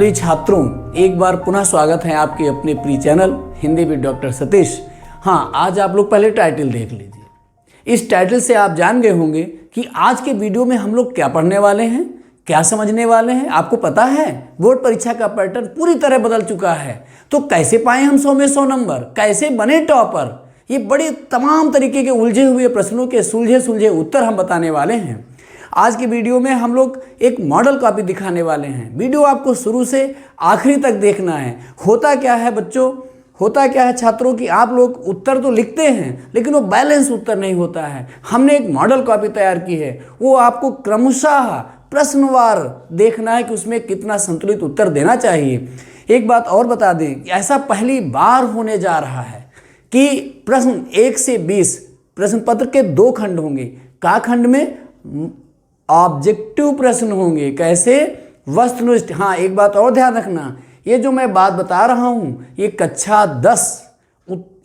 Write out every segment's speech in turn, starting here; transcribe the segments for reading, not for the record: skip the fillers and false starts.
प्रिय छात्रों, एक बार पुनः स्वागत है आपके अपने प्रिय channel Hindi with doctor Satish. हाँ, आज आप लोग पहले टाइटल देख लीजिए। इस टाइटल से आप जान गए होंगे कि आज के वीडियो में हम लोग क्या पढ़ने वाले हैं, क्या समझने वाले हैं। आपको पता है बोर्ड परीक्षा का पैटर्न पूरी तरह बदल चुका है, तो कैसे पाएं हम 100 में 100 नंबर, कैसे बने टॉपर, ये बड़े तमाम तरीके के उलझे हुए प्रश्नों के सुलझे उत्तर हम बताने वाले हैं। आज की वीडियो में हम लोग एक मॉडल कॉपी दिखाने वाले हैं। वीडियो आपको शुरू से आखिरी तक देखना है। होता क्या है बच्चों, होता क्या है छात्रों कि आप लोग उत्तर तो लिखते हैं लेकिन वो बैलेंस उत्तर नहीं होता है। हमने एक मॉडल कॉपी तैयार की है, वो आपको क्रमशः प्रश्नवार देखना है कि उसमें कितना संतुलित उत्तर देना चाहिए। एक बात और बता दें कि ऐसा पहली बार होने जा रहा है कि प्रश्न 1 से 20 प्रश्न पत्र के 2 खंड होंगे। का खंड में ऑब्जेक्टिव प्रश्न होंगे, कैसे वस्तुनिष्ठ। हाँ, एक बात और ध्यान रखना, ये जो मैं बात बता रहा हूँ ये कक्षा 10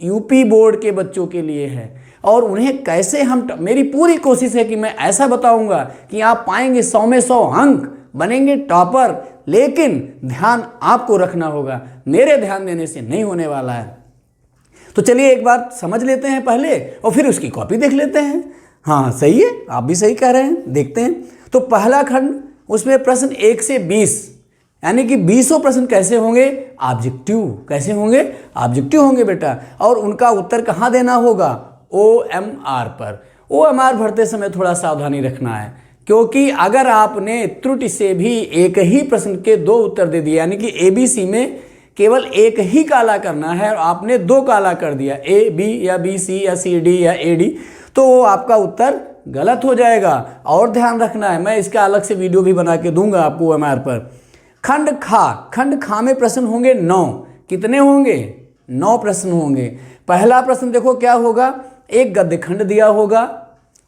यूपी बोर्ड के बच्चों के लिए है और उन्हें कैसे हम, मेरी पूरी कोशिश है कि मैं ऐसा बताऊंगा कि आप पाएंगे 100 में 100 अंक, बनेंगे टॉपर। लेकिन ध्यान आपको रखना होगा, मेरे ध्यान देने से नहीं होने वाला है। तो चलिए एक बार समझ लेते हैं पहले और फिर उसकी कॉपी देख लेते हैं। हाँ सही है, आप भी सही कह रहे हैं। देखते हैं तो पहला खंड, उसमें प्रश्न 1 से 20 यानी कि 20 प्रश्न कैसे होंगे, ऑब्जेक्टिव। कैसे होंगे, ऑब्जेक्टिव होंगे बेटा। और उनका उत्तर कहाँ देना होगा, OMR पर। OMR भरते समय थोड़ा सावधानी रखना है, क्योंकि अगर आपने त्रुटि से भी एक ही प्रश्न के 2 उत्तर दे दिए, यानी कि ABC में केवल एक ही काला करना है और आपने 2 काला कर दिया, AB या BC या CD या AD, तो वो आपका उत्तर गलत हो जाएगा। और ध्यान रखना है, मैं इसका अलग से वीडियो भी बना के दूंगा आपको OMR पर। खंड खा में प्रश्न होंगे 9। कितने होंगे, 9 प्रश्न होंगे। पहला प्रश्न देखो क्या होगा, एक गद्य खंड दिया होगा,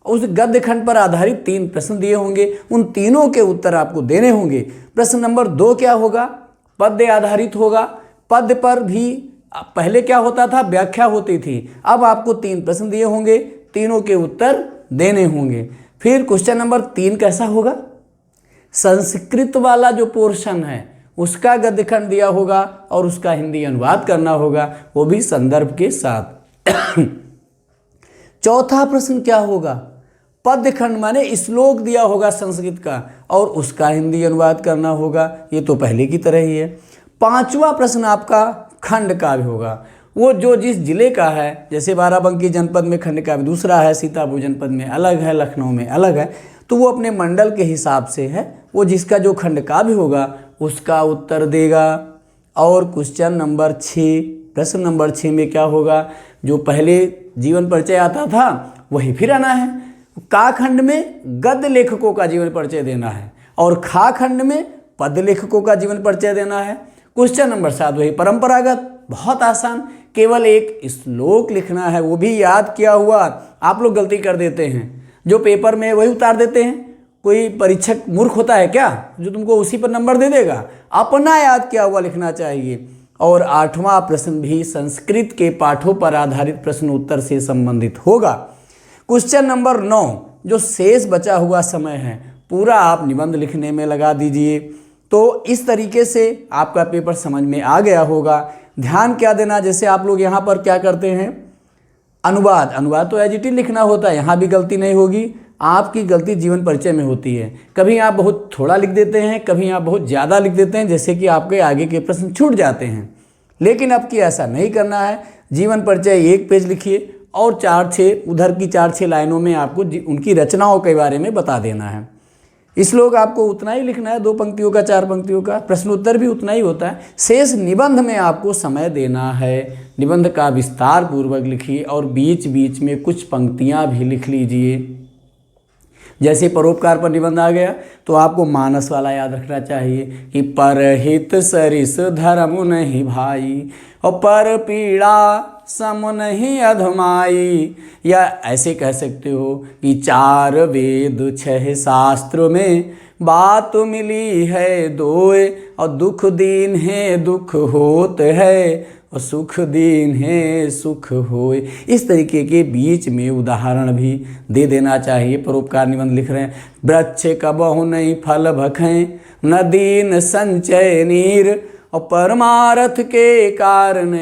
उस गद्य खंड पर आधारित 3 प्रश्न दिए होंगे, उन तीनों के उत्तर आपको देने होंगे। प्रश्न नंबर 2 क्या होगा, पद्य आधारित होगा। पद्य पर भी पहले क्या होता था, व्याख्या होती थी। अब आपको 3 प्रश्न दिए होंगे, तीनों के उत्तर देने होंगे। फिर क्वेश्चन नंबर 3 कैसा होगा, संस्कृत वाला जो पोर्शन है उसका गद्य खंड दिया होगा और उसका हिंदी अनुवाद करना होगा, वो भी संदर्भ के साथ। चौथा प्रश्न क्या होगा, पद्य खंड माने श्लोक दिया होगा संस्कृत का और उसका हिंदी अनुवाद करना होगा। ये तो पहले की तरह ही है। 5वां प्रश्न आपका खंड काव्य होगा, वो जो जिस जिले का है, जैसे बाराबंकी जनपद में खंड काव्य दूसरा है, सीतापुर जनपद में अलग है, लखनऊ में अलग है, तो वो अपने मंडल के हिसाब से है। वो जिसका जो खंड काव्य होगा उसका उत्तर देगा। और क्वेश्चन नंबर 6, प्रश्न नंबर 6 में क्या होगा, जो पहले जीवन परिचय आता था वही फिर आना है। का खंड में गद्य लेखकों का जीवन परिचय देना है और खा खंड में पद्य लेखकों का जीवन परिचय देना है। क्वेश्चन नंबर 7 वही परंपरागत, बहुत आसान, केवल एक श्लोक लिखना है, वो भी याद किया हुआ। आप लोग गलती कर देते हैं, जो पेपर में वही उतार देते हैं। कोई परीक्षक मूर्ख होता है क्या जो तुमको उसी पर नंबर दे देगा, अपना याद किया हुआ लिखना चाहिए। और 8वां प्रश्न भी संस्कृत के पाठों पर आधारित प्रश्न उत्तर से संबंधित होगा। क्वेश्चन नंबर 9, जो शेष बचा हुआ समय है पूरा आप निबंध लिखने में लगा दीजिए। तो इस तरीके से आपका पेपर समझ में आ गया होगा। ध्यान क्या देना, जैसे आप लोग यहाँ पर क्या करते हैं, अनुवाद तो एजिटिव लिखना होता है, यहाँ भी गलती नहीं होगी। आपकी गलती जीवन परिचय में होती है, कभी आप बहुत थोड़ा लिख देते हैं, कभी आप बहुत ज़्यादा लिख देते हैं, जैसे कि आपके आगे के प्रश्न छूट जाते हैं। लेकिन अब की ऐसा नहीं करना है। जीवन परिचय 1 पेज लिखिए और 4-6 उधर की 4-6 लाइनों में आपको उनकी रचनाओं के बारे में बता देना है। श्लोक आपको उतना ही लिखना है, 2 पंक्तियों का, 4 पंक्तियों का। प्रश्न उत्तर भी उतना ही होता है। शेष निबंध में आपको समय देना है। निबंध का विस्तार पूर्वक लिखिए और बीच बीच में कुछ पंक्तियां भी लिख लीजिए। जैसे परोपकार पर निबंध आ गया तो आपको मानस वाला याद रखना चाहिए कि परहित सरिस धर्म नहीं भाई और पर पीड़ा सम नहीं अधमाई। या ऐसे कह सकते हो कि 4 वेद 6 शास्त्र में बात मिली है 2 और दुख दीन है दुख होत है और सुख दीन है सुख होए। इस तरीके के बीच में उदाहरण भी दे देना चाहिए। परोपकार निबंध लिख रहे हैं, वृक्ष कबहु नहीं फल भखें, न दीन संचय नीर, और परमारथ के कारण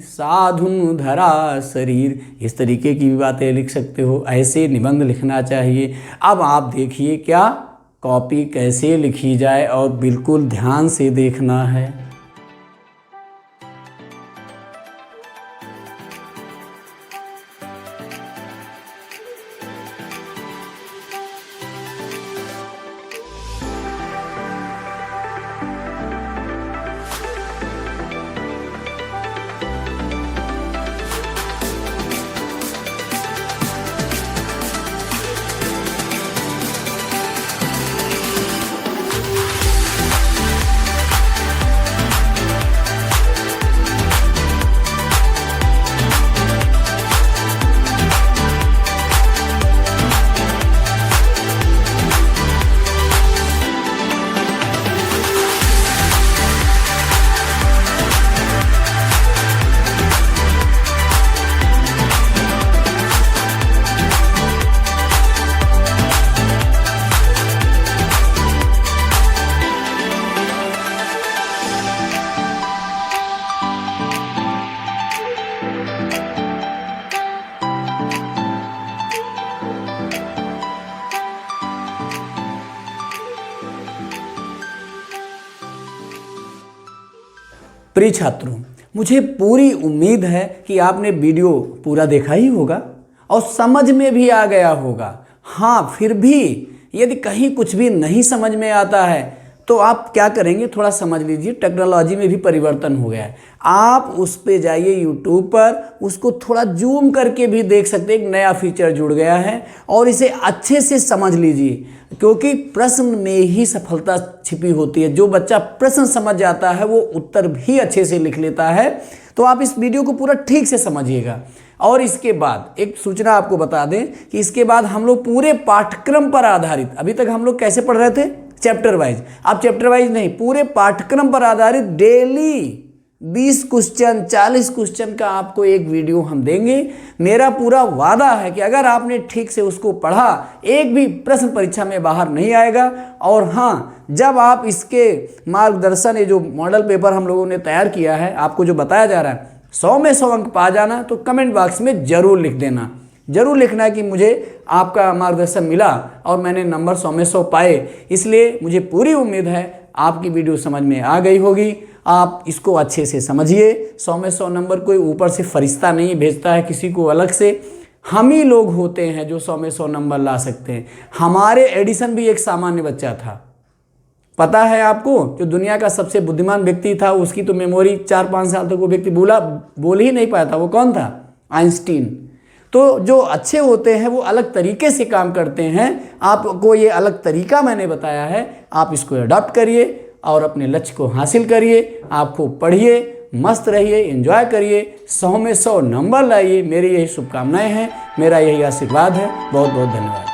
साधुन धरा शरीर। इस तरीके की भी बातें लिख सकते हो, ऐसे निबंध लिखना चाहिए। अब आप देखिए क्या कॉपी कैसे लिखी जाए और बिल्कुल ध्यान से देखना है। प्रिय छात्रों, मुझे पूरी उम्मीद है कि आपने वीडियो पूरा देखा ही होगा और समझ में भी आ गया होगा। हाँ, फिर भी यदि कहीं कुछ भी नहीं समझ में आता है तो आप क्या करेंगे, थोड़ा समझ लीजिए। टेक्नोलॉजी में भी परिवर्तन हो गया है। आप उस पे जाइए यूट्यूब पर, उसको थोड़ा जूम करके भी देख सकते हैं। एक नया फीचर जुड़ गया है और इसे अच्छे से समझ लीजिए, क्योंकि प्रश्न में ही सफलता छिपी होती है। जो बच्चा प्रश्न समझ जाता है वो उत्तर भी अच्छे से लिख लेता है। तो आप इस वीडियो को पूरा ठीक से समझिएगा। और इसके बाद एक सूचना आपको बता दें कि इसके बाद हम लोग पूरे पाठ्यक्रम पर आधारित, अभी तक हम लोग कैसे पढ़ रहे थे, चैप्टर वाइज, अब चैप्टर वाइज नहीं, पूरे पाठ्यक्रम पर आधारित डेली 20 क्वेश्चन 40 क्वेश्चन का आपको एक वीडियो हम देंगे। मेरा पूरा वादा है कि अगर आपने ठीक से उसको पढ़ा, एक भी प्रश्न परीक्षा में बाहर नहीं आएगा। और हाँ, जब आप इसके मार्गदर्शन, ये जो मॉडल पेपर हम लोगों ने तैयार किया है, आपको जो बताया जा रहा है, 100 में 100 अंक पा जाना, तो कमेंट बॉक्स में ज़रूर लिख देना। जरूर लिखना है कि मुझे आपका मार्गदर्शन मिला और मैंने नंबर 100 में 100 पाए। इसलिए मुझे पूरी उम्मीद है आपकी वीडियो समझ में आ गई होगी। आप इसको अच्छे से समझिए। 100 में 100 नंबर कोई ऊपर से फरिश्ता नहीं भेजता है किसी को अलग से। हम ही लोग होते हैं जो 100 में 100 नंबर ला सकते हैं। हमारे एडिसन भी एक सामान्य बच्चा था, पता है आपको, जो दुनिया का सबसे बुद्धिमान व्यक्ति था, उसकी तो मेमोरी 4-5 साल तक वो व्यक्ति बोल ही नहीं पाया था। वो कौन था? आइंस्टीन। तो जो अच्छे होते हैं वो अलग तरीके से काम करते हैं। आपको ये अलग तरीका मैंने बताया है, आप इसको अडॉप्ट करिए और अपने लक्ष्य को हासिल करिए। आप खूब पढ़िए, मस्त रहिए, एंजॉय करिए, 100 में 100 नंबर लाइए। मेरी यही शुभकामनाएं हैं, मेरा यही आशीर्वाद है। बहुत बहुत धन्यवाद।